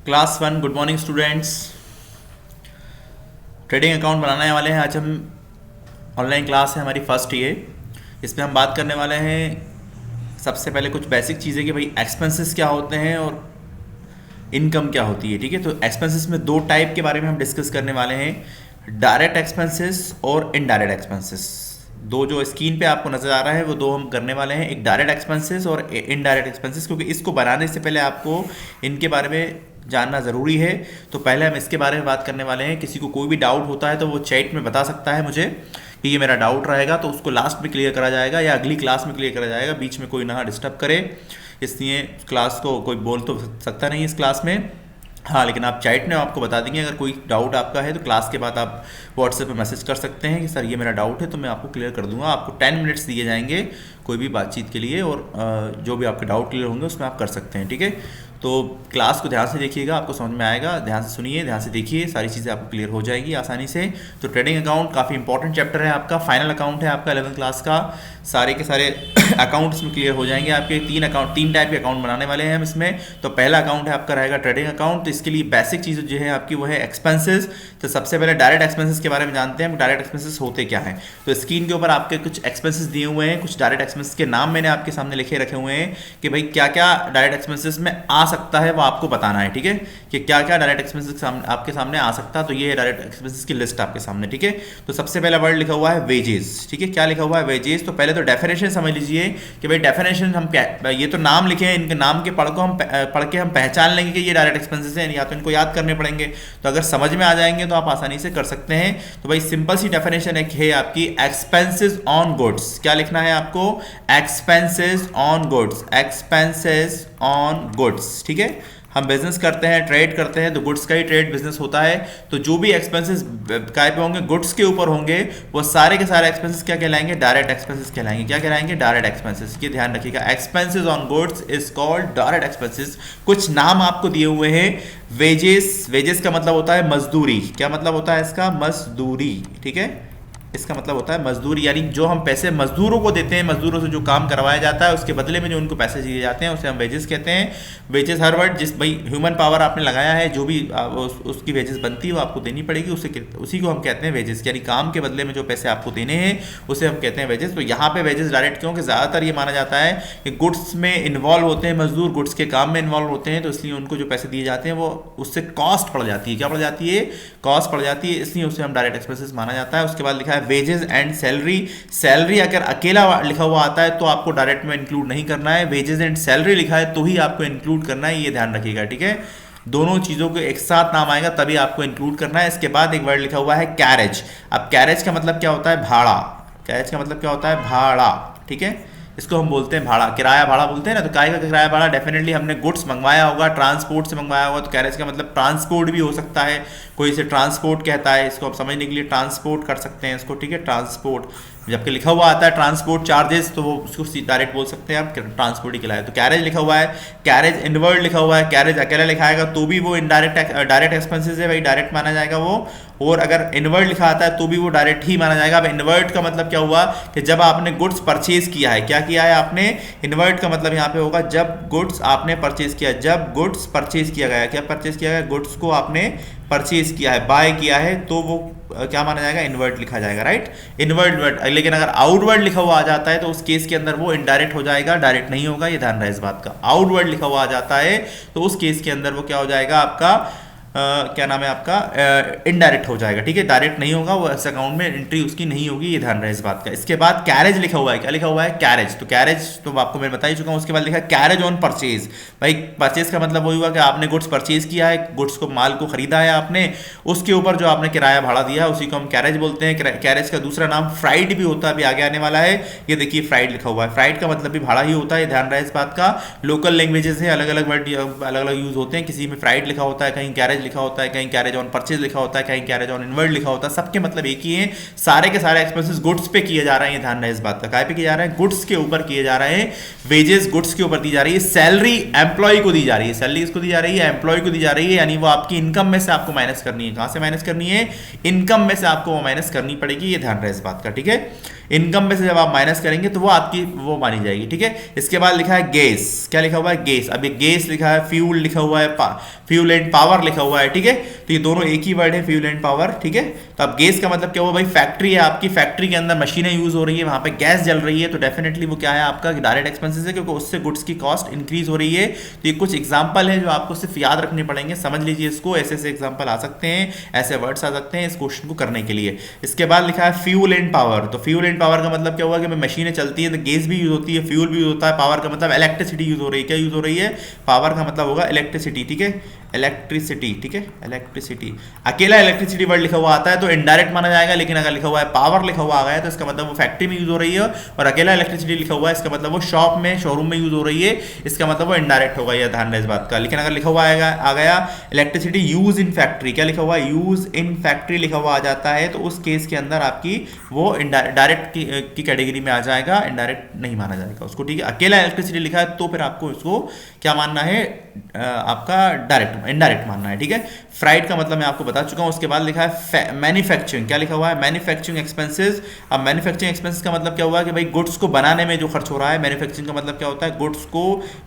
Class one good morning students. Trading account बनाने वाले हैं आज हम। ऑनलाइन क्लास है हमारी फर्स्ट ये। इसमें हम बात करने वाले हैं सबसे पहले कुछ बेसिक चीज़ें कि भाई एक्सपेंसेस क्या होते हैं और इनकम क्या होती है। ठीक है, तो एक्सपेंसेस में दो टाइप के बारे में हम डिस्कस करने वाले हैं, डायरेक्ट एक्सपेंसेस और इनडायरेक्ट एक्सपेंसेस। दो जो स्क्रीन पे आपको नज़र आ रहा है वो दो हम करने वाले हैं, एक डायरेक्ट एक्सपेंसेस और इनडायरेक्ट एक्सपेंसेस, क्योंकि इसको बनाने से पहले आपको इनके बारे में जानना ज़रूरी है। तो पहले हम इसके बारे में बात करने वाले हैं। किसी को कोई भी डाउट होता है तो वो चैट में बता सकता है मुझे कि ये मेरा डाउट रहेगा, तो उसको लास्ट में क्लियर करा जाएगा या अगली क्लास में क्लियर करा जाएगा। बीच में कोई ना डिस्टर्ब करे, इसलिए क्लास को कोई बोल तो सकता नहीं इस क्लास में। हाँ, लेकिन आप चैट में आपको बता देंगे अगर कोई डाउट आपका है तो क्लास के बाद आप व्हाट्सएप पे मैसेज कर सकते हैं कि सर ये मेरा डाउट है, तो मैं आपको क्लियर कर दूंगा। आपको 10 मिनट्स दिए जाएंगे कोई भी बातचीत के लिए, और जो भी आपके डाउट क्लियर होंगे उसमें आप कर सकते हैं। ठीक है, तो क्लास को ध्यान से देखिएगा, आपको समझ में आएगा। ध्यान से सुनिए, ध्यान से देखिए, सारी चीज़ें आपको क्लियर हो जाएगी आसानी से। तो ट्रेडिंग अकाउंट काफ़ी इंपॉर्टेंट चैप्टर है आपका, फाइनल अकाउंट है आपका 11th क्लास का। सारे के सारे अकाउंट्स में क्लियर हो जाएंगे आपके। तीन टाइप के अकाउंट बनाने वाले हैं हम इसमें। तो पहला अकाउंट है आपका रहेगा ट्रेडिंग अकाउंट। तो इसके लिए बेसिक चीज़ जो है आपकी वो है एक्सपेंसेस। तो सबसे पहले डायरेक्ट एक्सपेंसेस के बारे में जानते हैं हम। डायरेक्ट एक्सपेंसेस होते क्या हैं, तो स्क्रीन के ऊपर आपके कुछ एक्सपेंसेस दिए हुए हैं, कुछ डायरेक्ट एक्सपेंसेस के नाम मैंने आपके सामने लिखे रखे हुए हैं कि भाई क्या क्या डायरेक्ट एक्सपेंसेस में आ सकता है वो आपको बताना है। ठीक है, कि क्या क्या डायरेक्ट एक्सपेंसेस आपके सामने आ सकता है। तो ये है डायरेक्ट एक्सपेंसेस की लिस्ट आपके सामने। ठीक है, तो सबसे पहला वर्ड लिखा हुआ है वेजेस। ठीक है, क्या लिखा हुआ है वेजेस। तो पहले तो डेफिनेशन समझ लीजिए कि भाई डेफिनेशन हम क्या, ये तो नाम लिखे हैं, इनके नाम के पढ़ के हम पहचान लेंगे कि ये डायरेक्ट एक्सपेंसेस हैं, या तो इनको याद करने पड़ेंगे। तो अगर समझ में आ जाएंगे तो आप आसानी से कर सकते हैं। तो भाई सिंपल सी डेफिनेशन एक है आपकी, एक्सपेंसेस ऑन गुड्स। क्या लिखना है आपको, expenses on goods, expenses on goods. ठीक है, हम बिजनेस करते हैं, ट्रेड करते हैं, तो गुड्स का ही ट्रेड बिजनेस होता है। तो जो भी एक्सपेंसेस काय पे होंगे, गुड्स के ऊपर होंगे, वो सारे के सारे एक्सपेंसेस क्या कहलाएंगे, डायरेक्ट एक्सपेंसेस कहलाएंगे। क्या कहलाएंगे, डायरेक्ट एक्सपेंसेस। ये ध्यान रखिएगा, expenses on goods is called direct expenses. कुछ नाम आपको दिए हुए हैं। वेजेस, वेजेस का मतलब होता है मजदूरी। क्या मतलब होता है इसका, मजदूरी। ठीक है, इसका मतलब होता है मजदूरी, यानी जो हम पैसे मजदूरों को देते हैं, मजदूरों से जो काम करवाया जाता है उसके बदले में जो उनको पैसे दिए जाते हैं उसे हम वेजेस कहते हैं। वेजेस हर वर्ड जिस भाई ह्यूमन पावर आपने लगाया है, जो भी उसकी वेजेस बनती है वो आपको देनी पड़ेगी, उसी को हम कहते हैं वेजेस। यानी काम के बदले में जो पैसे आपको देने हैं उसे हम कहते हैं वेजेस। तो यहाँ पे वेजेस डायरेक्ट क्यों, कि ज़्यादातर ये माना जाता है कि गुड्स में इन्वॉल्व होते हैं मजदूर, गुड्स के काम में इन्वॉल्व होते हैं, तो इसलिए उनको जो पैसे दिए जाते हैं वो उससे कॉस्ट पड़ जाती है। क्या पड़ जाती है, कॉस्ट पड़ जाती है, इसलिए उसे हम डायरेक्ट एक्सपेंसेस माना जाता है। उसके बाद लिखा है वेजेस एंड सैलरी। सैलरी अगर अकेला लिखा हुआ आता है तो आपको डायरेक्ट में इंक्लूड नहीं करना है, वेजेस एंड सैलरी लिखा है तो ही आपको इंक्लूड करना है, ये ध्यान रखिएगा। ठीक है, दोनों चीज़ों को एक साथ नाम आएगा तभी आपको इंक्लूड करना है। इसके बाद एक वर्ड लिखा हुआ है कैरेज। अब कैरेज का मतलब क्या होता है, भाड़ा। कैरेज का मतलब क्या होता है, भाड़ा। ठीक है, इसको हम बोलते हैं भाड़ा, किराया भाड़ा बोलते हैं ना। तो काय का किराया भाड़ा, डेफिनेटली हमने गुड्स मंगवाया होगा, ट्रांसपोर्ट से मंगवाया होगा, तो कैरेज का मतलब ट्रांसपोर्ट भी हो सकता है। कोई इसे ट्रांसपोर्ट कहता है, इसको आप समझने के लिए ट्रांसपोर्ट कर सकते हैं इसको। ठीक है, ट्रांसपोर्ट जबकि लिखा हुआ आता है ट्रांसपोर्ट चार्जेस, तो वो उसको डायरेक्ट बोल सकते हैं आप ट्रांसपोर्ट ही खिलाए। तो कैरेज लिखा हुआ है, कैरेज इनवर्ड लिखा हुआ है, कैरेज अकेला लिखाएगा तो भी वो इनडायरेक्ट डायरेक्ट एक्सपेंसेस है भाई, डायरेक्ट माना जाएगा वो। और अगर इनवर्ड लिखा आता है तो भी वो डायरेक्ट ही माना जाएगा। अब इनवर्ड का मतलब क्या हुआ, कि जब आपने गुड्स परचेज किया है, क्या किया है आपने, इनवर्ड का मतलब यहाँ पे होगा जब गुड्स आपने परचेज किया, जब गुड्स परचेज किया गया। क्या परचेज किया गया, गुड्स को आपने परचेज किया है, बाय किया है, तो वो क्या माना जाएगा, इनवर्ड लिखा जाएगा, राइट, इनवर्ड वर्ड। लेकिन अगर आउटवर्ड लिखा हुआ आ जाता है तो उस केस के अंदर वो इनडायरेक्ट हो जाएगा, डायरेक्ट नहीं होगा, ये ध्यान रहे इस बात का। आउटवर्ड लिखा हुआ आ जाता है तो उस केस के अंदर वो क्या हो जाएगा आपका, क्या नाम है आपका, इनडायरेक्ट हो जाएगा। ठीक है, डायरेक्ट नहीं होगा, वो इस अकाउंट में एंट्री उसकी नहीं होगी, ये ध्यान रहे इस बात का। इसके बाद कैरेज लिखा हुआ है। क्या लिखा हुआ है, कैरेज। तो कैरेज तो आपको मैं बता ही चुका हूँ। उसके बाद लिखा है कैरेज ऑन परचेज। भाई परचेज का मतलब वही हुआ कि आपने गुड्स परचेज किया है, गुड्स को, माल को खरीदा है आपने, उसके ऊपर जो आपने किराया भाड़ा दिया है उसी को हम कैरेज बोलते हैं। कैरेज का दूसरा नाम फ्राइट भी होता है, अभी आगे आने वाला है। ये देखिए फ्राइट लिखा हुआ है, फ्राइट का मतलब भी भाड़ा ही होता है, ध्यान रहे इस बात का। लोकल लैंग्वेजेस है, अलग अलग वर्ड अलग अलग यूज होते हैं, किसी में फ्राइट लिखा होता है, कहीं कैरेज लिखा होता है, कहीं कैरेज ऑन परचेज लिखा होता है, कहीं कैरेज ऑन इनवर्ड लिखा होता है, सबके मतलब एक ही है। सारे के सारे एक्सपेंसेस गुड्स पे किए जा रहे हैं, ये ध्यान रहे इस बात का। काय पे किए जा रहे हैं? गुड्स के ऊपर किए जा रहे हैं। वेजेस गुड्स के ऊपर दी जा रही है, सैलरी एम्प्लॉय को दी जा रही है, सैलरी किसको दी जा रही है? एम्प्लॉय को दी जा रही है, यानी वो आपकी इनकम में से आपको माइनस करनी है। कहां से माइनस करनी है? इनकम में से आपको वो माइनस करनी पड़ेगी, ये ध्यान रहे इस बात का, ठीक है। इनकम में से जब आप माइनस करेंगे तो वो आपकी वो मानी जाएगी, ठीक है। इसके बाद लिखा है गैस, क्या लिखा हुआ है? गैस। अब ये गैस लिखा है, फ्यूल लिखा हुआ है, फ्यूल एंड पावर लिखा हुआ है, ठीक है। तो ये दोनों एक ही वर्ड है, फ्यूल एंड पावर, ठीक है। तो अब गैस का मतलब क्या हुआ भाई? फैक्ट्री है आपकी, फैक्ट्री के अंदर मशीनें यूज हो रही है, वहां पे गैस जल रही है, तो डेफिनेटली वो क्या है आपका? डायरेक्ट एक्सपेंसेस है, क्योंकि उससे गुड्स की कॉस्ट इंक्रीज हो रही है। तो ये कुछ एग्जांपल है जो आपको सिर्फ याद रखने पड़ेंगे, समझ लीजिए इसको। ऐसे ऐसे एग्जांपल आ सकते हैं, ऐसे वर्ड्स आ सकते हैं इस क्वेश्चन को करने के लिए। इसके बाद लिखा है फ्यूल एंड पावर। तो फ्यूल एंड पावर का मतलब क्या हुआ कि मशीनें चलती है तो गैस भी यूज होती है, फ्यूल भी यूज होता है, पावर का मतलब इलेक्ट्रिसिटी यूज हो रही है। क्या यूज हो रही है? पावर का मतलब होगा इलेक्ट्रिसिटी, ठीक है, इलेक्ट्रिसिटी, ठीक है, इलेक्ट्रिसिटी। अकेला इलेक्ट्रिसिटी वर्ड लिखा हुआ आता है तो इनडायरेक्ट माना जाएगा, लेकिन अगर लिखा हुआ है पावर लिखा हुआ आ गया तो इसका मतलब वो फैक्ट्री में यूज हो रही है, और अकेला इलेक्ट्रिसिटी लिखा हुआ है इसका मतलब वो शॉप में, शोरूम में यूज हो रही है, इसका मतलब वो इनडायरेक्ट होगा, यह ध्यान रहे इस बात का। लेकिन अगर लिखा हुआ आ गया इलेक्ट्रिसिटी यूज इन फैक्ट्री, क्या लिखा हुआ है? यूज इन फैक्ट्री लिखा हुआ आ जाता है, तो उस केस के अंदर आपकी वो डायरेक्ट की कैटेगरी में आ जाएगा, इनडायरेक्ट नहीं माना जाएगा उसको, ठीक है। अकेला इलेक्ट्रिसिटी लिखा है तो फिर आपको इसको क्या मानना है? आपका डायरेक्ट, इनडायरेक्ट मानना है, ठीक है। फ्राइड का मतलब मैं आपको बता चुका हूं। उसके बाद लिखा है मैन्युफैक्चरिंग, क्या लिखा हुआ है? Manufacturing expenses. अब मैन्युफैक्चरिंग एक्सपेंसेस का मतलब क्या हुआ कि भाई गुड्स को बनाने में जो खर्च हो रहा है, मैन्युफैक्चरिंग का मतलब क्या होता है? गुड्स को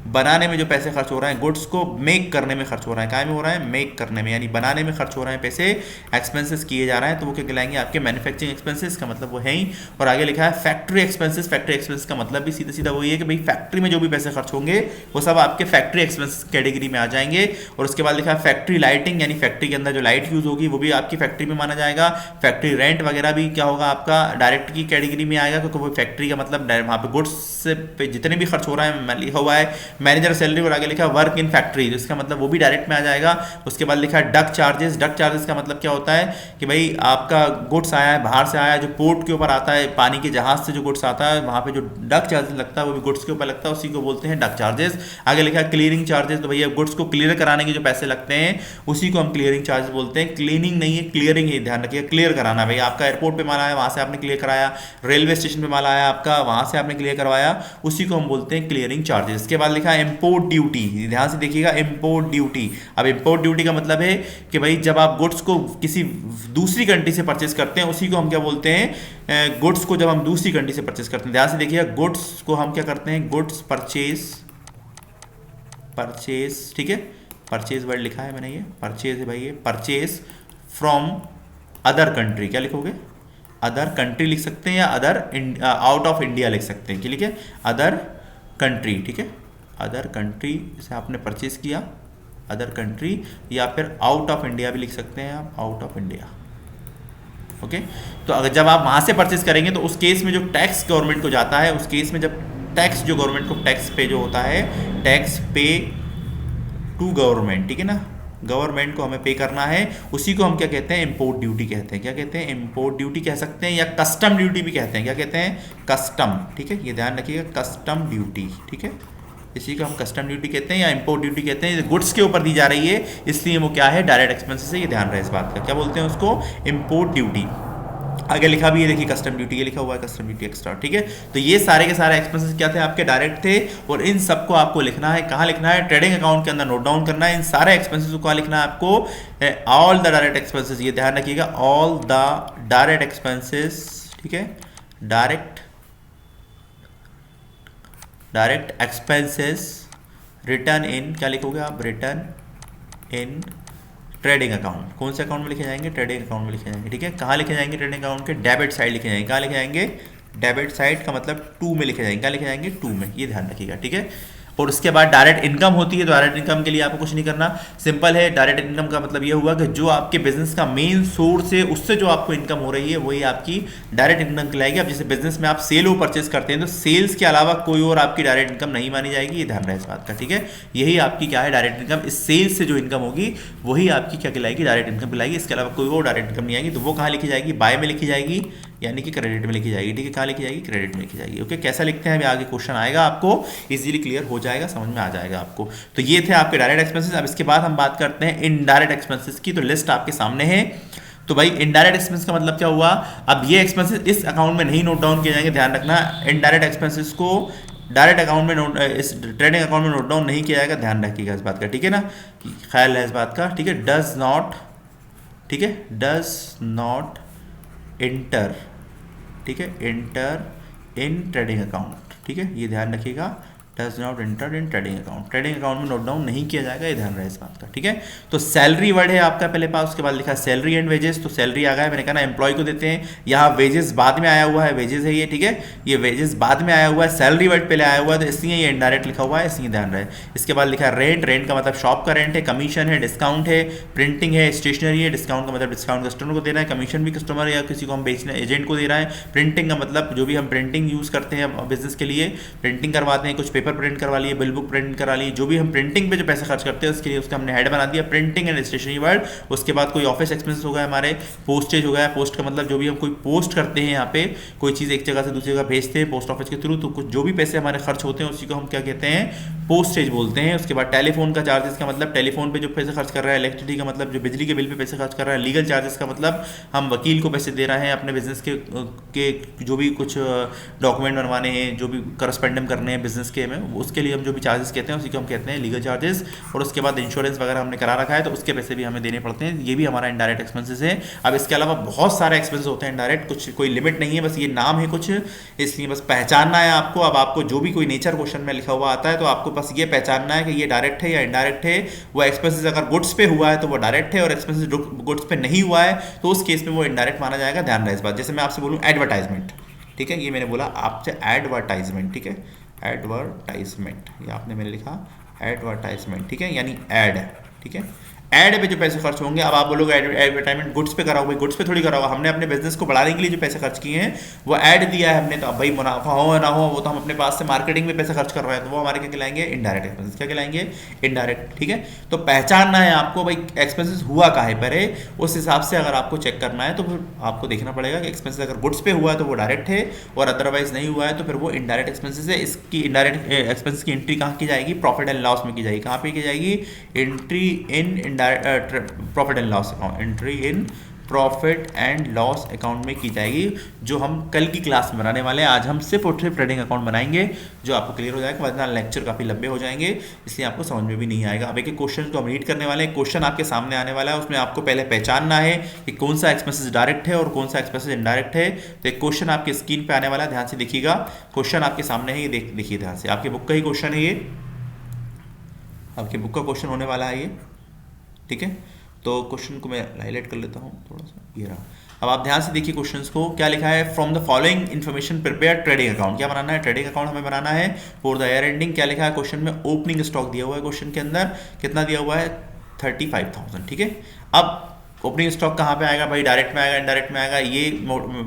बनाने में जो पैसे खर्च हो रहे हैं, गुड्स को मेक करने में खर्च हो रहा है। क्या में हो रहा है? मेक करने में, यानी बनाने में खर्च हो रहे हैं पैसे, एक्सपेंसेस किए जा रहे हैं, तो वो क्या कहलाएंगे? आपके मैन्युफैक्चरिंग एक्सपेंसेस का मतलब वो है ही। और आगे लिखा है फैक्ट्री एक्सपेंसेस। फैक्ट्री एक्सपेंसेस का मतलब भी सीधा सीधा वही है कि भाई फैक्ट्री में जो भी पैसे खर्च होंगे वो सब आपके फैक्ट्री एक्सपेंसेस कैटेगरी में आ जाएंगे। और उसके बाद लिखा है फैक्ट्री लाइटिंग, यानी फैक्ट्री के अंदर जो लाइट यूज होगी वो भी आपकी फैक्ट्री में माना जाएगा। फैक्ट्री रेंट वगैरह भी क्या होगा आपका? डायरेक्ट की कैटेगरी में आएगा, क्योंकि वो फैक्ट्री का मतलब वहां पे गुड्स पे जितने भी खर्च हो रहा है लिखा हुआ है मैनेजर सैलरी, और आगे लिखा है वर्क इन फैक्ट्री, इसका मतलब वो भी डायरेक्ट में आ जाएगा। उसके बाद लिखा है डक चार्जेस। डक चार्जेस का मतलब क्या होता है कि भाई आपका गुड्स आया है, बाहर से आया है, जो पोर्ट के ऊपर आता है, पानी के जहाज से जो गुड्स आता है, वहां पे जो डक चार्जेस लगता है वो भी गुड्स के ऊपर लगता है, उसी को बोलते हैं डक चार्जेस। आगे लिखा है क्लियरिंग चार्जेस। तो भैया गुड्स को क्लियर कराने के जो पैसे लगते हैं उसी को हम क्लियरिंग चार्जेस बोलते हैं। क्लीनिंग नहीं है, क्लियरिंग ही, ध्यान रखिए, क्लियर कराना। भाई आपका एयरपोर्ट पे माल आया, वहां से आपने क्लियर कराया, रेलवे स्टेशन पे माल आया आपका, वहां से आपने क्लियर करवाया, उसी को हम बोलते हैं क्लियरिंग चार्जेस। इसके बाद लिखा है इंपोर्ट ड्यूटी। ध्यान से देखिएगा, इंपोर्ट ड्यूटी। अब इंपोर्ट ड्यूटी का मतलब है कि भाई जब आप गुड्स को किसी दूसरी कंट्री से परचेज करते हैं उसी को हम क्या बोलते हैं? गुड्स को जब हम दूसरी कंट्री से परचेज करते हैं, ध्यान से देखिएगा, गुड्स को हम क्या करते हैं? गुड्स परचेज, ठीक है, परचेज वर्ड लिखा है मैंने, ये परचेज है भाई, ये परचेज फ्रॉम अदर कंट्री। क्या लिखोगे? अदर कंट्री लिख सकते हैं, या अदर आउट ऑफ इंडिया लिख सकते हैं, ठीक है, अदर कंट्री, ठीक है, अदर कंट्री से आपने परचेज किया, अदर कंट्री, या फिर आउट ऑफ इंडिया भी लिख सकते हैं आप, आउट ऑफ इंडिया, ओके। तो अगर जब आप वहां से परचेज करेंगे तो उस केस में जो टैक्स गवर्नमेंट को जाता है, उस केस में जब टैक्स जो गवर्नमेंट को टैक्स पे जो होता है, टैक्स पे टू गवर्नमेंट, ठीक है ना, गवर्नमेंट को हमें पे करना है, उसी को हम क्या कहते हैं? इंपोर्ट ड्यूटी कहते हैं। क्या कहते हैं? इंपोर्ट ड्यूटी कह सकते हैं, या कस्टम ड्यूटी भी कहते हैं। क्या कहते हैं? कस्टम, ठीक है, ये ध्यान रखिएगा, कस्टम ड्यूटी, ठीक है, इसी को हम कस्टम ड्यूटी कहते हैं या इंपोर्ट ड्यूटी कहते हैं। गुड्स के ऊपर दी जा रही है इसलिए वो क्या है? डायरेक्ट एक्सपेंसेस है, ये ध्यान रहे इस बात का। क्या बोलते हैं उसको? Import duty. आगे लिखा भी है, देखिए कस्टम ड्यूटी, ये लिखा हुआ है कस्टम ड्यूटी एक्स्ट्रा, ठीक है। तो ये सारे के सारे एक्सपेंसेस क्या थे? आपके डायरेक्ट थे, और इन सबको आपको लिखना है। कहाँ लिखना है? ट्रेडिंग अकाउंट के अंदर नोट डाउन करना है। इन सारे एक्सपेंसेस को कहाँ लिखना है आपको? ऑल द डायरेक्ट एक्सपेंसेस, ये ध्यान रखिएगा, ऑल द डायरेक्ट एक्सपेंसेस, ठीक है, डायरेक्ट एक्सपेंसेस रिटर्न इन, क्या लिखोगे आप? Return in trading account. कौन से अकाउंट में लिखे जाएंगे? ट्रेडिंग अकाउंट में लिखे जाएंगे, ठीक है। कहाँ लिखे जाएंगे? ट्रेडिंग अकाउंट के डेबिट साइड लिखे जाएंगे। कहाँ लिखे जाएंगे? डेबिट साइड का मतलब 2 में लिखे जाएंगे। क्या लिखे जाएंगे? 2 में, ये ध्यान रखिएगा, ठीक है। और उसके बाद डायरेक्ट इनकम होती है, तो डायरेक्ट इनकम के लिए आपको कुछ नहीं करना, सिंपल है। डायरेक्ट इनकम का मतलब ये हुआ कि जो आपके बिजनेस का मेन सोर्स है उससे जो आपको इनकम हो रही है वही आपकी डायरेक्ट इनकम कहलाएगी। अब जैसे बिजनेस में आप सेल और परचेज करते हैं तो सेल्स के अलावा कोई और आपकी डायरेक्ट इनकम नहीं मानी जाएगी, ये ध्यान रहे इस बात का, ठीक है। यही आपकी क्या है? Direct income. इस सेल्स से जो इनकम होगी वही आपकी क्या कहलाएगी? डायरेक्ट इनकम कहलाएगी। इसके अलावा कोई और डायरेक्ट इनकम नहीं आएगी। तो वो कहाँ लिखी जाएगी? बाय में लिखी जाएगी, यानी कि क्रेडिट में लिखी जाएगी। ठीक है, कहाँ लिखी जाएगी? क्रेडिट में लिखी जाएगी। ओके, कैसा लिखते हैं अभी आगे क्वेश्चन आएगा, आपको इजीली क्लियर हो जाएगा, समझ में आ जाएगा आपको। तो ये थे आपके डायरेक्ट एक्सपेंसेस। अब इसके बाद हम बात करते हैं इनडायरेक्ट एक्सपेंसेस की। तो लिस्ट आपके सामने है। तो भाई इनडायरेक्ट एक्सपेंस का मतलब क्या हुआ? अब ये एक्सपेंसेस इस अकाउंट में नहीं नोट डाउन किए जाएंगे, ध्यान रखना। इनडायरेक्ट एक्सपेंसेस को डायरेक्ट अकाउंट में नोट, इस ट्रेडिंग अकाउंट में नोट डाउन नहीं किया जाएगा, ध्यान रखिएगा इस बात का। ठीक है ना, ख्याल है इस बात का। ठीक है, डज नॉट, ठीक है, डज नॉट इंटर, ठीक है, इंटर इन ट्रेडिंग अकाउंट। ठीक है, ये ध्यान रखिएगा, does not inter in trading account. Trading account में नोट डाउन नहीं किया जाएगा, ये ध्यान रहे इस बात का। ठीक है, तो सैलरी वर्ड है आपका पहले पास, उसके बाद लिखा है सैलरी एंड वेजेस। तो सैलरी आ गया है, मैंने कहा ना एम्प्लॉय को देते हैं, यहाँ वेजेस बाद में आया हुआ है, वेजेस है ये। ठीक है, ये वेजेस बाद में आया हुआ है, सैलरी वर्ड पहले आया हुआ है, तो इसलिए ये इनडायरेक्ट लिखा हुआ है, इसलिए ध्यान रहे। इसके बाद लिखा है रेंट, रेंट का मतलब शॉप का रेंट है, कमीशन है, डिस्काउंट है, प्रिंटिंग है, स्टेशनरी है। डिस्काउंट का मतलब डिस्काउंट कस्टमर को देना है, कमीशन भी कस्टमर या किसी को हम बेचने एजेंट को दे रहा है। प्रिंटिंग का मतलब जो भी हम प्रिंटिंग यूज़ करते हैं बिजनेस के लिए, प्रिंटिंग करवाते हैं, कुछ पेपर प्रिंट करवा लिए, बुक प्रिंट करा ली, जो भी हम प्रिंटिंग पे जो पैसा खर्च करते हैं उसके लिए उसका हमने हेड बना दिया प्रिंटिंग एंड स्टेशनरी वर्ड। उसके बाद कोई ऑफिस एक्सपेंस हो गया हमारे, पोस्टेज हो गया। पोस्ट का मतलब जो भी हम कोई पोस्ट करते हैं, यहाँ पे कोई चीज़ एक जगह से दूसरी जगह भेजते हैं पोस्ट ऑफिस के थ्रू, तो कुछ जो भी पैसे हमारे खर्च होते हैं उसी को हम क्या कहते हैं? पोस्टेज बोलते हैं। उसके बाद टेलीफोन का चार्जेस का मतलब टेलीफोन पे जो पैसे खर्च कर रहा है, इलेक्ट्रिसिटी का मतलब जो बिजली के बिल पे पैसे खर्च कर रहा है, लीगल चार्जेस का मतलब हम वकील को पैसे दे रहे हैं अपने बिजनेस के जो भी कुछ डॉक्यूमेंट बनवाने हैं, जो भी करस्पेंडम करने हैं बिजनेस के में, उसके लिए हम जो भी चार्जेस कहते हैं उसी को हम कहते हैं लीगल चार्जेस। और उसके बाद इंश्योरेंस वगैरह हमने करा रखा है तो उसके पैसे भी हमें देने पड़ते हैं, ये भी हमारा इनडायरेक्ट एक्सपेंसेस है। अब इसके अलावा बहुत सारे एक्सपेंसेस होते हैं इनडायरेक्ट, कुछ कोई लिमिट नहीं है, बस ये नाम है कुछ, इसलिए बस पहचानना है आपको। अब आपको जो भी कोई नेचर क्वेश्चन में लिखा हुआ आता है तो आपको बस ये पहचानना है कि ये डायरेक्ट है या इनडायरेक्ट है। वो एक्सपेंसेस अगर गुड्स पे हुआ है तो वो डायरेक्ट है, और एक्सपेंसेस गुड्स पे नहीं हुआ है तो उस केस में वो इनडायरेक्ट माना जाएगा, ध्यान रहे इस बात। जैसे मैं आपसे बोलूँ एडवर्टाइजमेंट, ठीक है, ये मैंने बोला आपसे एडवर्टाइजमेंट, ठीक है, एडवर्टाइजमेंट, ये आपने मैंने लिखा एडवर्टाइजमेंट, ठीक है, यानी एड, ठीक है, एड पे जो पैसे खर्च होंगे। अब आप बोलोगे एडवर्टाइजमेंट गुड्स पे करा हुआ, गुड्स पे थोड़ी करा हुआ, हमने अपने बिजनेस को बढ़ाने के लिए जो पैसे खर्च किए हैं वो ऐड दिया है हमने, तो अब भाई मुनाफा हो या ना हो वो तो हम अपने पास से मार्केटिंग में पैसे खर्च कर रहे हैं, तो वो हमारे क्या कहलाएंगे? Indirect expenses. क्या कहलाएंगे? इनडायरेक्ट। ठीक है, तो पहचानना है आपको भाई एक्सपेंसेस हुआ काहे पर है, उस हिसाब से अगर आपको चेक करना है तो फिर आपको देखना पड़ेगा कि एक्सपेंसेस अगर गुड्स पे हुआ है तो वो डायरेक्ट है, और अदरवाइज नहीं हुआ है तो फिर वो इनडायरेक्ट एक्सपेंसेस है। इसकी इनडायरेक्ट एक्सपेंसेस की एंट्री कहाँ की जाएगी? प्रॉफिट एंड लॉस में की जाएगी। कहाँ पे की जाएगी? Entry in indirect profit and loss account, entry in profit and loss account में की जाएगी, जो हम कल की क्लास में बनाने वाले हैं। आज हम सिर्फ और सिर्फ ट्रेडिंग अकाउंट बनाएंगे, जो आपको क्लियर हो जाएगा, वरना लेक्चर काफ़ी लंबे हो जाएंगे, इसलिए आपको समझ में भी नहीं आएगा। अब एक क्वेश्चन को हम रीड करने वाले हैं, क्वेश्चन आपके सामने आने वाला है, उसमें आपको पहले पहचानना है कि कौन सा एक्सपेंसेस डायरेक्ट है और कौन सा एक्सपेंसेस इनडायरेक्ट है। तो एक क्वेश्चन आपके स्क्रीन पर आने वाला है, ध्यान से देखिएगा। क्वेश्चन आपके सामने है, ये देखिए ध्यान से, आपके बुक का ही क्वेश्चन है ये, आपके बुक का क्वेश्चन होने वाला है ये, ठीक है। तो क्वेश्चन को मैं हाईलाइट कर लेता हूँ थोड़ा सा, ये रहा। अब आप ध्यान से देखिए क्वेश्चंस को, क्या लिखा है? From the following information prepare trading account. क्या बनाना है? ट्रेडिंग अकाउंट हमें बनाना है फॉर द ईयर एंडिंग। क्या लिखा है क्वेश्चन में? ओपनिंग स्टॉक दिया हुआ है क्वेश्चन के अंदर, कितना दिया हुआ है? 35,000, ठीक है। अब ओपनिंग स्टॉक कहाँ पे आएगा भाई? डायरेक्ट में आएगा, इनडायरेक्ट में आएगा, ये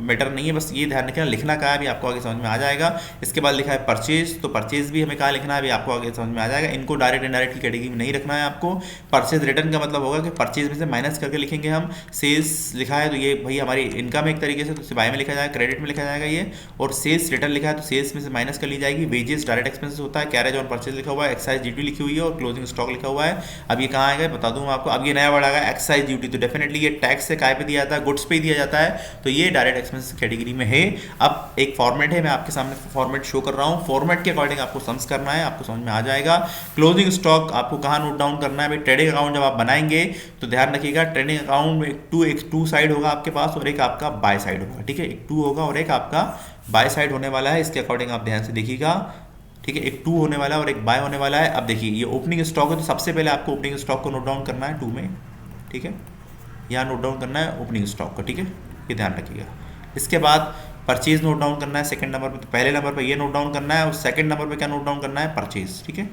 मैटर नहीं है, बस ये ध्यान रखना, लिखना कहाँ है अभी आपको आगे समझ में आ जाएगा। इसके बाद लिखा है परचेज, तो परचेज भी हमें कहाँ लिखना है अभी आपको आगे समझ में आ जाएगा। इनको डायरेक्ट इनडायरेक्ट की कैटेगरी में नहीं रखना है आपको। परचेज रिटर्न का मतलब होगा कि परचेज में से माइनस करके लिखेंगे हम। सेल्स लिखा है तो ये भाई हमारी इनकम एक तरीके से, तो बाय में लिखा जाएगा, क्रेडिट में लिखा जाएगा ये। और सेल्स रिटर्न लिखा है तो सेल्स में से माइनस कर ली जाएगी। वेजेस डायरेक्ट एक्सपेंसेस होता है, कैरेज ऑन परचेज लिखा हुआ है, एक्साइज ड्यूटी लिखी हुई है, और क्लोजिंग स्टॉक लिखा हुआ है। अब ये कहाँ आएगा बता दूँ आपको। अब ये नया वर्ड आएगा एक्साइज ड्यूटी, तो डेफिनेटली ये टैक्स से काय पे दिया जाता है? गुड्स पे ही दिया जाता है, तो ये डायरेक्ट एक्सपेंसेस कैटेगरी में है। अब एक फॉर्मेट है, मैं आपके सामने फॉर्मेट शो कर रहा हूँ, फॉर्मेट के अकॉर्डिंग आपको सम्स करना है, आपको समझ में आ जाएगा। क्लोजिंग स्टॉक आपको कहाँ नोट डाउन करना है भाई? ट्रेडिंग अकाउंट जब आप बनाएंगे तो ध्यान रखिएगा, ट्रेडिंग अकाउंट में एक टू साइड होगा आपके पास और एक आपका बाय साइड होगा, ठीक है। एक टू होगा और एक आपका बाय साइड होने वाला है, इसके अकॉर्डिंग आप ध्यान से देखिएगा, ठीक है। एक टू होने वाला है और एक बाय होने वाला है। अब देखिए ये ओपनिंग स्टॉक है, तो सबसे पहले आपको ओपनिंग स्टॉक को नोट डाउन करना है टू में, ठीक है, यहाँ नोट डाउन करना है ओपनिंग स्टॉक का, ठीक है, ये ध्यान रखिएगा। इसके बाद परचेज नोट डाउन करना है सेकंड नंबर पे, तो पहले नंबर पे ये नोट डाउन करना है, और सेकंड नंबर पे क्या नोट डाउन करना है? परचेज, ठीक है,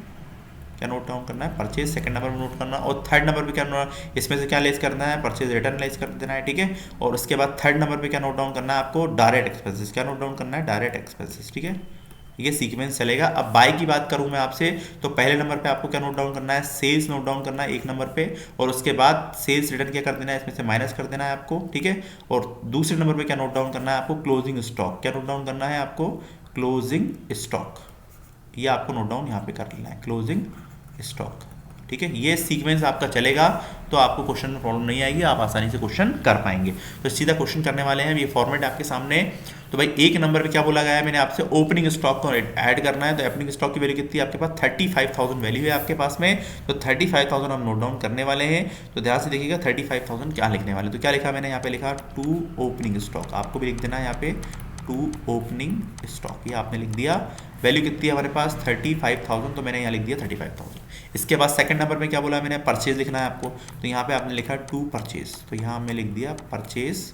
क्या नोट डाउन करना है? परचेज सेकंड नंबर में नोट करना, और थर्ड नंबर पे क्या इसमें से क्या लेस करना है? परचेज रिटर्न लेस कर देना है, ठीक है। और उसके बाद थर्ड नंबर पे क्या नोट डाउन करना है आपको? Direct expenses. क्या नोट डाउन करना है? डायरेक्ट एक्सपेंसेस, ठीक है, ये सीक्वेंस चलेगा। अब बाय की बात करूँ मैं आपसे, तो पहले नंबर पे आपको क्या नोट डाउन करना है, सेल्स नोट डाउन करना है एक नंबर पे, और उसके बाद सेल्स रिटर्न क्या कर देना है, इसमें से माइनस कर देना है आपको, ठीक है। और दूसरे नंबर पे क्या नोट डाउन करना है आपको, क्लोजिंग स्टॉक। क्या नोट डाउन करना है आपको, क्लोजिंग स्टॉक। ये आपको नोट डाउन यहाँ पे कर लेना है, क्लोजिंग स्टॉक, ठीक है। ये सीक्वेंस आपका चलेगा तो आपको क्वेश्चन में प्रॉब्लम नहीं आएगी, आप आसानी से क्वेश्चन कर पाएंगे। तो सीधा क्वेश्चन करने वाले हैं, ये फॉर्मेट आपके सामने है। तो भाई एक नंबर पे क्या बोला गया है मैंने आपसे, ओपनिंग स्टॉक को ऐड करना है। तो ओपनिंग स्टॉक की वैल्यू कितनी है आपके पास, 35,000 वैल्यू है आपके पास में। तो 35,000 हम नोट डाउन करने वाले हैं। तो ध्यान से देखिएगा 35,000 क्या लिखने वाले, तो क्या लिखा मैंने यहाँ पे लिखा टू ओपनिंग स्टॉक, आपको भी लिख देना है यहाँ पे टू ओपनिंग स्टॉक, ये आपने लिख दिया। वैल्यू कितनी है हमारे पास 35,000, तो मैंने यहाँ लिख दिया 35,000। इसके बाद सेकंड नंबर में क्या बोला मैंने, परचेज लिखना है आपको। तो यहाँ पे आपने लिखा टू परचेज, तो यहाँ हमने लिख दिया परचेज।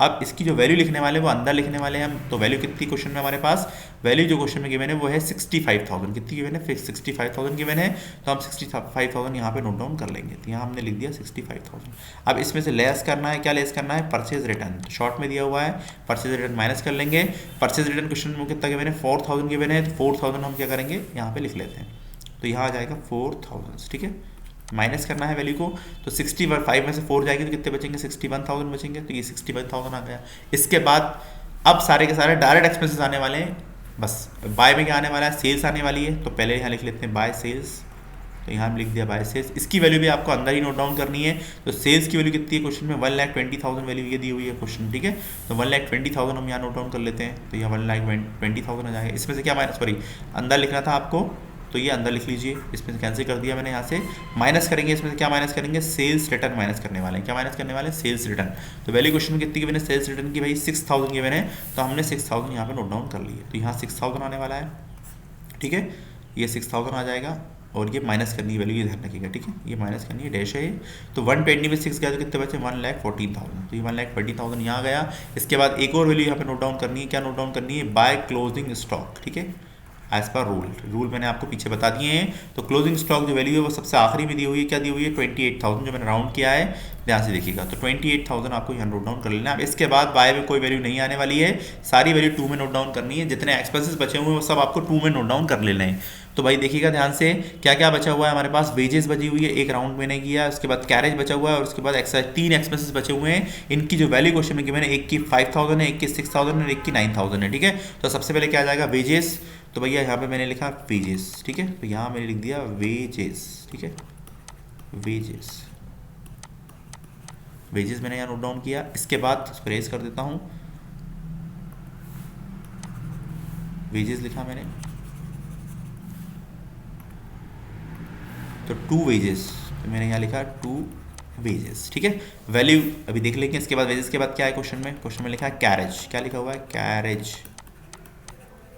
अब इसकी जो वैल्यू लिखने वाले हैं वो अंदर लिखने वाले हैं हम। तो वैल्यू कितनी क्वेश्चन में हमारे पास, वैल्यू जो क्वेश्चन में गिवन है वो है 65,000। कितनी गिवन है, 65,000 गिवन है। तो हम 65,000 यहाँ पे नोट डाउन कर लेंगे। तो यहाँ हमने लिख दिया 65,000। अब इसमें से लेस करना है, क्या लेस करना है, परचेज रिटर्न। तो शॉर्ट में दिया हुआ है, परचेज रिटर्न माइनस कर लेंगे। परचेज रिटर्न क्वेश्चन में कितना गिवन है, 4,000 गिवन है। तो 4,000 हम क्या करेंगे, यहाँ पे लिख लेते हैं। तो यहाँ आ जाएगा 4,000, ठीक है। माइनस करना है वैल्यू को, तो 65 में से 4 जाएगी तो कितने बचेंगे, 61,000 बचेंगे। तो ये 61,000 आ गया। इसके बाद अब सारे के सारे डायरेक्ट एक्सपेंसेस आने वाले हैं। बस बाय में क्या आने वाला है, सेल्स आने वाली है। तो पहले यहाँ लिख लेते हैं बाय सेल्स। तो यहाँ हम लिख दिया बाय सेल्स। इसकी वैल्यू भी आपको अंदर ही नोट डाउन करनी है। तो सेल्स की वैल्यू कितनी है क्वेश्चन में, 1,20,000 वैल्यू ये दी हुई है क्वेश्चन, ठीक है। तो 1,20,000 हम यहाँ नोट डाउन कर लेते हैं। तो यहाँ 1,20,000 आ जाएगा। इसमें से क्या माइनस, सॉरी अंदर लिखना था आपको, तो ये अंदर लिख लीजिए। इसमें से कैंसिल कर दिया मैंने, यहाँ से माइनस करेंगे। इसमें से क्या माइनस करेंगे, सेल्स रिटर्न माइनस करने वाले हैं। क्या माइनस करने वाले हैं, सेल्स रिटर्न। तो वैल्यू क्वेश्चन में कितनी गिवन है, सेल्स रिटर्न की भाई 6,000 गिवन है। तो हमने 6,000 यहाँ पे नोट डाउन कर लिए। तो यहाँ 6,000 आने वाला है, ठीक है। ये 6,000 आ जाएगा और ये माइनस करनी है वैल्यू, ये ध्यान रखिएगा, ठीक है। ये माइनस करनी है, डैश है। तो 120 में 6 गया तो कितने बचे, 1,14,000। तो ये 1,20,000 यहाँ गया। इसके बाद एक और वैल्यू यहाँ पे नोट डाउन करनी है। क्या नोट डाउन करनी है, बाय क्लोजिंग स्टॉक, ठीक है। एज पर रूल मैंने आपको पीछे बता दिए हैं। तो क्लोजिंग स्टॉक जो वैल्यू है वो सबसे आखिरी में दी हुई है। क्या दी हुई है, 28,000 जो मैंने राउंड किया है, ध्यान से देखिएगा। तो 28,000 आपको यहाँ नोट डाउन कर लेना है। अब इसके बाद बाय में कोई वैल्यू नहीं आने वाली है, सारी वैल्यू 2 में नोट डाउन करनी है। जितने एक्सपेंसेस बचे हुए हैं वो सब आपको 2 में नोट डाउन कर लेने हैं। तो भाई देखिएगा ध्यान से, क्या क्या बचा हुआ है हमारे पास, वेजेस बची हुई है, एक राउंड मैंने किया। उसके बाद कैरेज बचा हुआ है, और उसके बाद एक्साइज, 3 एक्सपेंसेस बचे हुए हैं। इनकी जो वैल्यू क्वेश्चन में गिवन है, एक की 5,000 है, एक की 6,000 है, एक की 9,000 है, ठीक है। तो सबसे पहले क्या आ जाएगा, वेजेस। तो भैया यहाँ पे मैंने लिखा वेजेस, ठीक है। तो यहाँ मैंने लिख दिया वेजेस, ठीक है, वेजेस। वेजेस मैंने यहाँ नोट डाउन किया। इसके बाद इसको रेज कर देता हूँ, वेजेस लिखा मैंने। तो 2 वेजेस, तो मैंने यहाँ लिखा 2 वेजेस, ठीक है। वैल्यू अभी देख लेंगे। इसके बाद वेजेस के बाद क्या है क्वेश्चन में, क्वेश्चन में लिखा है कैरेज। क्या लिखा हुआ है, कैरेज,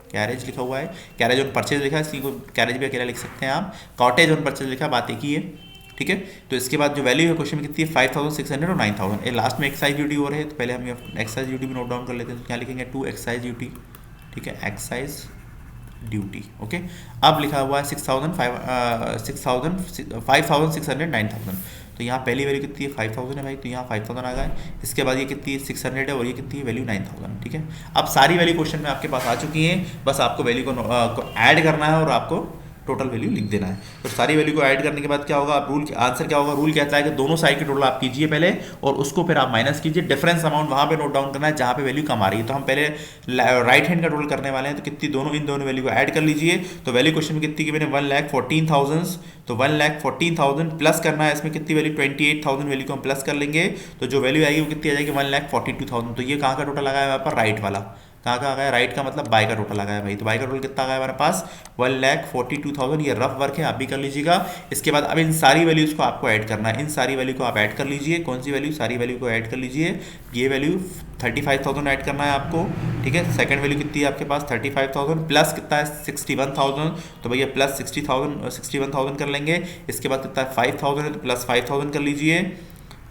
कैरेज लिखा हुआ है। कैरेज ऑन परचेज लिखा है, इसी को कैरेज भी अकेला लिख सकते हैं आप। कॉटेज ऑन परचेज लिखा, बात एक ही है, ठीक है। तो इसके बाद जो वैल्यू है क्वेश्चन में कितनी है, 5,600 और 9,000। ये लास्ट में एक्साइज ड्यूटी हो रही है, तो पहले हम एक्साइज ड्यूटी भी नोट डाउन कर लेते हैं। तो क्या लिखेंगे, 2 एक्साइज ड्यूटी, ठीक है, एक्साइज ड्यूटी, ओके। अब लिखा हुआ है 5,600 9,000। तो यहाँ पहली वैल्यू कितनी है, 5,000 है भाई। तो यहाँ 5,000 आ गए। इसके बाद ये कितनी है, 600 है, और ये कितनी है, वैल्यू 9,000, ठीक है। अब सारी वैल्यू क्वेश्चन में आपके पास आ चुकी है। बस आपको वैल्यू को ऐड करना है और आपको टोटल वैल्यू लिख देना है। तो सारी वैल्यू को ऐड करने के बाद क्या होगा, आप रूल आंसर क्या होगा, रूल कहता है कि दोनों साइड के टोटल आप कीजिए पहले, और उसको फिर आप माइनस कीजिए। डिफरेंस अमाउंट वहाँ पे नोट डाउन करना है जहाँ पे वैल्यू कम आ रही है। तो हम पहले राइट हैंड का टोटल करने वाले हैं। तो कितनी, दोनों, इन दोनों वैल्यू को ऐड कर लीजिए। तो वैल्यू क्वेश्चन में कितनी की मैंने, 1,14,000। तो 1,14,000 प्लस करना है, इसमें कितनी वैल्यू, 28,000 वैल्यू को हम प्लस कर लेंगे। तो जो वैल्यू आएगी वो कितनी आ जाएगी, 1,42,000। तो ये कहाँ का टोटल आया है यहाँ पर, राइट वाला। कहाँ का आ गया, राइट का मतलब बाय का टोटल आ गया भाई। तो बाय का टोटल कितना आ गया हमारे पास, 1,42,000। ये रफ वर्क है, आप भी कर लीजिएगा। इसके बाद अब इन सारी वैल्यूज़ को आपको ऐड करना है। इन सारी वैल्यू को आप ऐड कर लीजिए। कौन सी वैल्यू, सारी वैल्यू को ऐड कर लीजिए। ये वैल्यू 35,000 ऐड करना है आपको, ठीक है। सेकंड वैल्यू कितनी है आपके पास, 35,000 प्लस कितना है, 61,000। तो भैया प्लस 61,000 कर लेंगे। इसके बाद कितना है, 5,000 है, तो प्लस 5,000 कर लीजिए।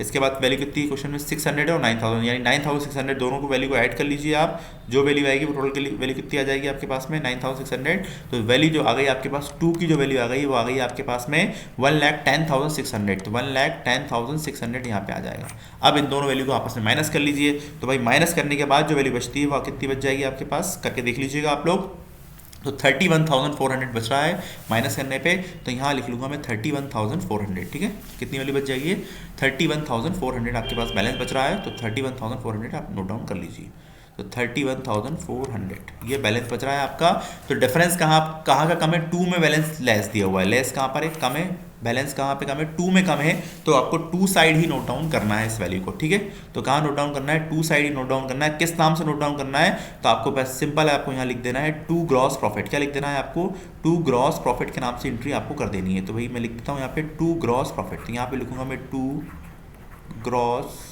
इसके बाद वैल्यू कितनी है क्वेश्चन में, 600 और 9,000, यानी 9,600 दोनों को वैल्यू को ऐड कर लीजिए आप। जो वैल्यू आएगी वो टोटल की वैल्यू कितनी आ जाएगी आपके पास में, 9,600। तो वैल्यू जो आ गई आपके पास, 2 की जो वैल्यू आ गई वो आ गई आपके पास में 1,10,600। तो 1,10,600 यहाँ पे आ जाएगा। अब इन दोनों वैल्यू को आपस में माइनस कर लीजिए। तो भाई माइनस करने के बाद जो वैल्यू बचती है वो कितनी बच जाएगी आपके पास, करके देख लीजिएगा आप लोग। तो 31,400 बच रहा है माइनस करने पे, तो यहाँ लिख लूँगा मैं 31,400, ठीक है। कितनी वैल्यू बच जाएगी? 31,400 आपके पास बैलेंस बच रहा है, तो 31,400 आप नोट डाउन कर लीजिए। तो 31,400 ये बैलेंस बच रहा है आपका। तो डिफरेंस कहाँ कहाँ का कम है? 2 में बैलेंस लेस दिया हुआ है, लेस कहाँ पर है? कम है। बैलेंस कहाँ पे कम है? 2 में कम है, तो आपको 2 साइड ही नोट डाउन करना है इस वैल्यू को, ठीक है। तो कहाँ नोट डाउन करना है? 2 साइड ही नोट डाउन करना है। किस नाम से नोट डाउन करना है? तो आपको बस सिंपल है, आपको यहाँ लिख देना है 2 ग्रॉस प्रॉफिट। क्या लिख देना है आपको? 2 ग्रॉस प्रॉफिट के नाम से एंट्री आपको कर देनी है। तो भाई मैं लिख देता हूँ यहाँ पे 2 ग्रॉस प्रॉफिट। तो यहाँ पे लिखूंगा मैं 2 ग्रॉस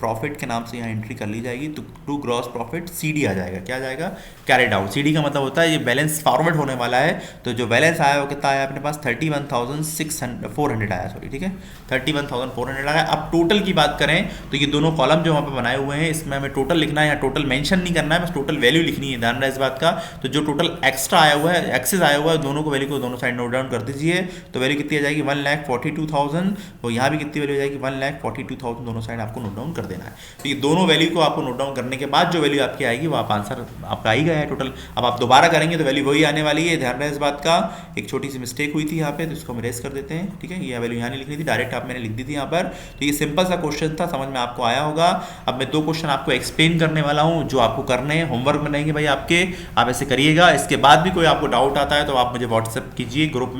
प्रॉफिट के नाम से यहाँ एंट्री कर ली जाएगी। तो 2 ग्रॉस प्रॉफिट सीडी आ जाएगा। क्या आ जाएगा? Carried out. सीडी का मतलब होता है ये बैलेंस फॉरवर्ड होने वाला है। तो जो बैलेंस आया वो कितना आया अपने पास? 31,400 आया, सॉरी, ठीक है, 31,400 आया। अब टोटल की बात करें तो ये दोनों कॉलम जो वहाँ पे बनाए हुए हैं, इसमें हमें टोटल लिखना है, यहाँ टोटल मेंशन नहीं करना है, बस टोटल वैल्यू लिखनी है, ध्यान रहे इस बात का। तो जो टोटल एक्स्ट्रा आया हुआ है, एक्सेस आया हुआ है, दोनों को वैल्यू को दोनों साइड नोट डाउन कर दीजिए। तो वैल्यू कितनी आ जाएगी? 1,42,000। और यहाँ भी कितनी वैल्यू आ जाएगी? 1,42,000, दोनों साइड आपको नोट डाउन कर देना है। तो ये दोनों वैल्यू को आपको नोट डाउन करने के बाद जो वैल्यू आपकी आएगी वो आप आंसर आपका आई गया है टोटल। अब आप दोबारा करेंगे तो वैल्यू वही आने वाली है, ध्यान रहे इस बात का। एक छोटी सी मिस्टेक हुई थी यहाँ पे, तो इसको हम रेस कर देते हैं, ठीक है। ये वैल्यू यहाँ नहीं लिखनी थी, डायरेक्ट आप मैंने लिख दी थी यहाँ पर। तो ये सिंपल सा क्वेश्चन था, समझ में आपको आया होगा। अब मैं 2 क्वेश्चन आपको एक्सप्लेन करने वाला हूँ जो आपको करने हैं, होमवर्क में रहेंगे भाई आपके, आप ऐसे करिएगा। इसके बाद भी कोई आपको डाउट आता है तो आप मुझे व्हाट्सएप कीजिए, ग्रुप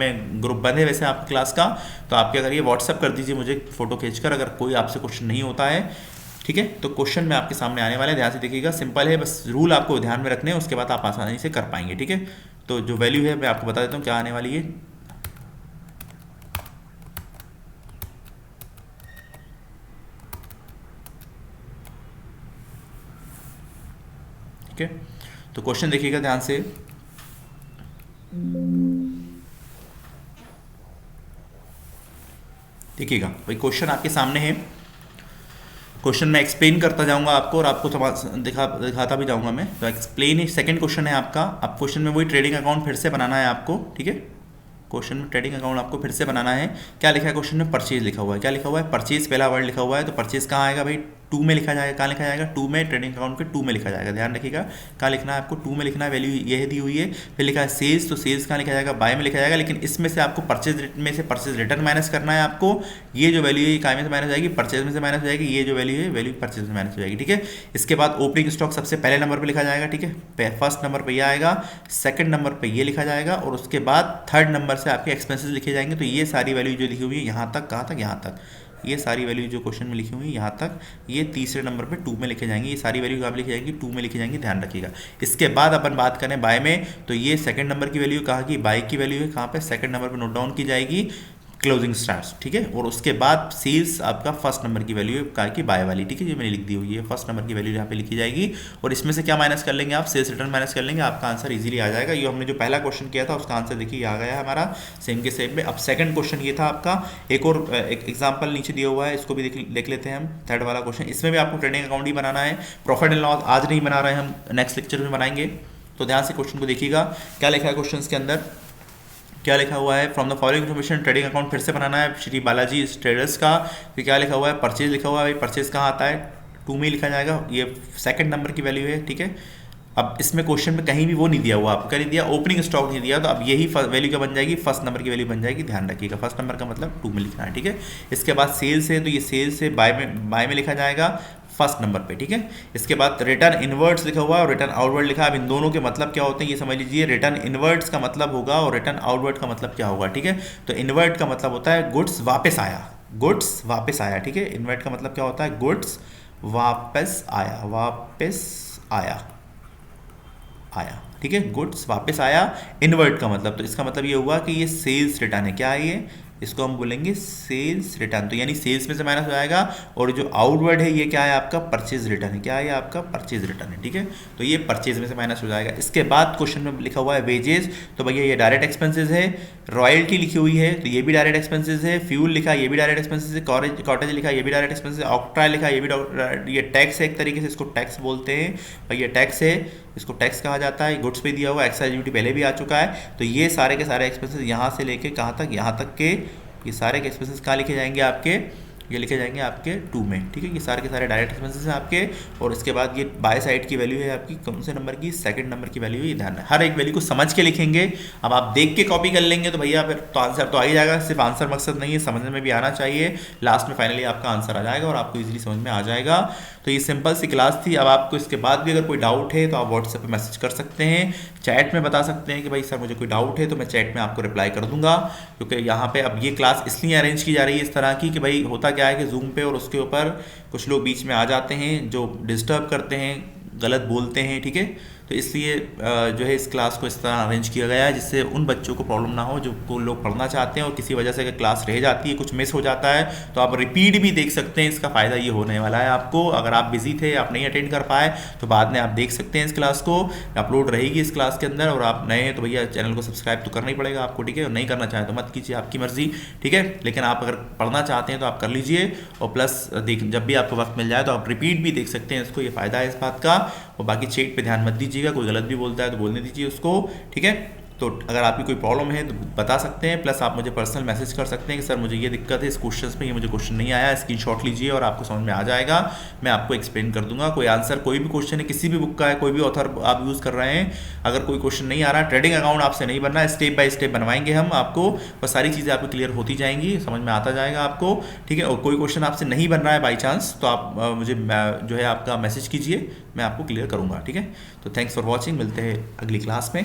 बंद है वैसे आपकी क्लास का, तो आप क्या करिए व्हाट्सएप कर दीजिए मुझे फोटो खींचकर, अगर कोई आपसे क्वेश्चन नहीं होता है, ठीक है। तो क्वेश्चन में आपके सामने आने वाले हैं, ध्यान से देखिएगा, सिंपल है, बस रूल आपको ध्यान में रखने हैं, उसके बाद आप आसानी से कर पाएंगे, ठीक है। तो जो वैल्यू है मैं आपको बता देता हूँ क्या आने वाली है। ठीक है, तो क्वेश्चन देखिएगा ध्यान से। देखिएगा भाई, क्वेश्चन आपके सामने है। क्वेश्चन मैं एक्सप्लेन करता जाऊंगा आपको और आपको दिखाता भी जाऊंगा मैं। तो एक्सप्लेन सेकंड क्वेश्चन है आपका। अब क्वेश्चन में वही ट्रेडिंग अकाउंट फिर से बनाना है आपको, ठीक है। क्वेश्चन में ट्रेडिंग अकाउंट आपको फिर से बनाना है। क्या लिखा है क्वेश्चन में? परचेज लिखा हुआ है। क्या लिखा हुआ है? परचेज पहला वर्ड लिखा हुआ है। तो परचेज कहाँ आएगा भाई? 2 में लिखा जाएगा। कहाँ लिखा जाएगा? 2 में, ट्रेडिंग अकाउंट के 2 में लिखा जाएगा, ध्यान रखिएगा। कहाँ लिखना है आपको? 2 में लिखना है, वैल्यू यह दी हुई है। फिर लिखा है सेल्स, तो सेल्स कहाँ लिखा जाएगा? बाय में लिखा जाएगा। लेकिन इसमें से आपको परचेज में से परचेज रिटर्न माइनस करना है आपको। ये जो वैल्यू है कहाँ में से माइनस हो जाएगी? परचेज में से माइनस हो जाएगी। ये जो वैल्यू है वैल्यू परचेज में माइनस हो जाएगी, ठीक है। इसके बाद ओपनिंग स्टॉक सबसे पहले नंबर पर लिखा जाएगा, ठीक है, फर्स्ट नंबर पर यह आएगा, सेकंड नंबर पर ये लिखा जाएगा, और उसके बाद थर्ड नंबर से आपके एक्सपेंसेस लिखे जाएंगे। तो ये सारी वैल्यू जो लिखी हुई है यहाँ तक, कहाँ तक? यहाँ तक, ये सारी वैल्यू जो क्वेश्चन में लिखी हुई है यहाँ तक, ये तीसरे नंबर पे 2 में लिखे जाएंगे। ये सारी वैल्यू कहाँ लिखी जाएंगी? 2 में लिखी जाएंगी, ध्यान रखिएगा। इसके बाद अपन बात करें बाय में, तो ये सेकंड नंबर की वैल्यू कहाँ की? बाय की वैल्यू है, कहाँ पे? सेकंड नंबर पे नोट डाउन की जाएगी, क्लोजिंग स्टार्स, ठीक है। और उसके बाद सेल्स आपका फर्स्ट नंबर की वैल्यू है, कहाँ की? बाय वाली, ठीक है, ये मैंने लिख दी हुई है, फर्स्ट नंबर की वैल्यू यहाँ पे लिखी जाएगी। और इसमें से क्या माइनस कर लेंगे आप? सेल्स रिटर्न माइनस कर लेंगे, आपका आंसर इजीली आ जाएगा। ये हमने जो पहला क्वेश्चन किया था उसका आंसर देखिए आ गया है हमारा सेम के सेम में। अब सेकंड क्वेश्चन ये था आपका, एक और एग्जाम्पल नीचे दिया हुआ है, इसको भी देख लेते हैं हम। थर्ड वाला क्वेश्चन, इसमें भी आपको ट्रेडिंग अकाउंट ही बनाना है, प्रॉफिट एंड लॉस आज नहीं बना रहे हैं हम, नेक्स्ट लेक्चर में बनाएंगे। तो ध्यान से क्वेश्चन को देखिएगा, क्या लिखा है क्वेश्चन के अंदर, क्या लिखा हुआ है? From the following information trading account फिर से बनाना है श्री बालाजी ट्रेडर्स का। फिर क्या लिखा हुआ है? परचेज लिखा हुआ है। परचेज कहाँ आता है? 2 में लिखा जाएगा, ये सेकंड नंबर की वैल्यू है, ठीक है। अब इसमें क्वेश्चन में कहीं भी वो नहीं दिया हुआ, आपको क्या नहीं दिया? ओपनिंग स्टॉक नहीं दिया, तो अब यही वैल्यू क्या बन जाएगी? फर्स्ट नंबर की वैल्यू बन जाएगी, ध्यान रखिएगा। फर्स्ट नंबर का मतलब 2 में लिखना है, ठीक है। इसके बाद सेल्स है, तो ये सेल्स से बाय में लिखा जाएगा फर्स्ट नंबर पे, ठीक है। इसके बाद रिटर्न इनवर्ड्स लिखा हुआ है और रिटर्न आउटवर्ड लिखा है। अब इन दोनों के मतलब क्या होते हैं ये समझ लीजिए। रिटर्न इनवर्ड्स का मतलब होगा और रिटर्न आउटवर्ड का मतलब क्या होगा, ठीक है। तो इनवर्ड का मतलब होता है गुड्स वापस आया, गुड्स वापस आया, ठीक है। इनवर्ड का मतलब क्या होता है? गुड्स वापस आया, वापस आया, आया, ठीक है, गुड्स वापस आया। इनवर्ट का मतलब, तो इसका मतलब ये हुआ कि ये सेल्स रिटर्न है। क्या है ये? इसको हम बोलेंगे सेल्स रिटर्न। तो यानी सेल्स में से माइनस हो जाएगा, और जो आउटवर्ड है ये क्या है आपका? परचेज रिटर्न है। क्या है ये आपका? परचेज रिटर्न है, ठीक है। तो ये परचेज में से माइनस हो जाएगा। इसके बाद क्वेश्चन में लिखा हुआ है वेजेस, तो भैया ये डायरेक्ट एक्सपेंसेस है। रॉयल्टी लिखी हुई है, तो ये भी डायरेक्ट एक्सपेंसेस है। फ्यूल लिखा, ये भी डायरेक्ट एक्सपेंसेस है। कॉटेज लिखा, ये भी डायरेक्ट एक्सपेंसेस है। ऑक्ट्राय लिखा, ये भी ये टैक्स है, एक तरीके से इसको टैक्स बोलते हैं भाई, ये टैक्स है, इसको टैक्स कहा जाता है। गुड्स पे दिया हुआ, एक्साइज ड्यूटी पहले भी आ चुका है। तो ये सारे के सारे एक्सपेंसेस यहाँ से लेके कहाँ तक? यहाँ तक के ये सारे के एक्सपेंसेस कहाँ लिखे जाएंगे आपके? ये लिखे जाएंगे आपके 2 में, ठीक है। ये सारे के सारे डायरेक्ट एक्सपेंसेस हैं आपके, और इसके बाद ये बाय साइड की वैल्यू है आपकी कौन से नंबर की, सेकंड नंबर की वैल्यू है, ये ध्यान है। हर एक वैल्यू को समझ के लिखेंगे। अब आप देख के कॉपी कर लेंगे तो भैया फिर तो आंसर तो आ ही जाएगा। सिर्फ आंसर मकसद नहीं है, समझने में भी आना चाहिए। लास्ट में फाइनली आपका आंसर आ जाएगा और आपको इजीली समझ में आ जाएगा। तो ये सिंपल सी क्लास थी। अब आपको इसके बाद भी अगर कोई डाउट है तो आप व्हाट्सएप पे मैसेज कर सकते हैं, चैट में बता सकते हैं कि भाई सर मुझे कोई डाउट है, तो मैं चैट में आपको रिप्लाई कर दूंगा। क्योंकि यहाँ पे अब ये क्लास इसलिए अरेंज की जा रही है इस तरह की कि भाई होता क्या है कि जूम पे और उसके ऊपर कुछ लोग बीच में आ जाते हैं जो डिस्टर्ब करते हैं, गलत बोलते हैं, ठीक है। तो इसलिए जो है इस क्लास को इस तरह अरेंज किया गया है जिससे उन बच्चों को प्रॉब्लम ना हो जो को लोग पढ़ना चाहते हैं और किसी वजह से अगर क्लास रह जाती है, कुछ मिस हो जाता है, तो आप रिपीट भी देख सकते हैं। इसका फ़ायदा ये होने वाला है आपको। अगर आप बिजी थे, आप नहीं अटेंड कर पाए, तो बाद में आप देख सकते हैं इस क्लास को, अपलोड रहेगी इस क्लास के अंदर। और आप नए हैं तो भैया चैनल को सब्सक्राइब तो करना ही पड़ेगा आपको, ठीक है। और नहीं करना चाहें तो मत कीजिए, आपकी मर्जी, ठीक है। लेकिन आप अगर पढ़ना चाहते हैं तो आप कर लीजिए। और प्लस देख जब भी आपको वक्त मिल जाए तो आप रिपीट भी देख सकते हैं इसको, ये फ़ायदा है इस बात का। और बाकी चैट पे ध्यान मत दीजिएगा, कोई गलत भी बोलता है तो बोलने दीजिए उसको, ठीक है। तो अगर आपकी कोई प्रॉब्लम है तो बता सकते हैं। प्लस आप मुझे पर्सनल मैसेज कर सकते हैं कि सर मुझे ये दिक्कत है इस क्वेश्चन में, ये मुझे क्वेश्चन नहीं आया, स्क्रीनशॉट लीजिए और आपको समझ में आ जाएगा। मैं आपको एक्सप्लेन कर दूंगा। कोई आंसर कोई भी क्वेश्चन है, किसी भी बुक का है, कोई भी ऑथर आप यूज़ कर रहे हैं, अगर कोई क्वेश्चन नहीं आ रहा, ट्रेडिंग अकाउंट आपसे नहीं बनना है, स्टेप बाय स्टेप बनवाएंगे हम आपको, और सारी चीज़ें आपको क्लियर होती जाएंगी, समझ में आता जाएगा आपको, ठीक है। और कोई क्वेश्चन आपसे नहीं बन रहा है बाई चांस, तो आप मुझे जो है आपका मैसेज कीजिए, मैं आपको क्लियर करूँगा, ठीक है। तो थैंक्स फॉर वॉचिंग, मिलते हैं अगली क्लास में।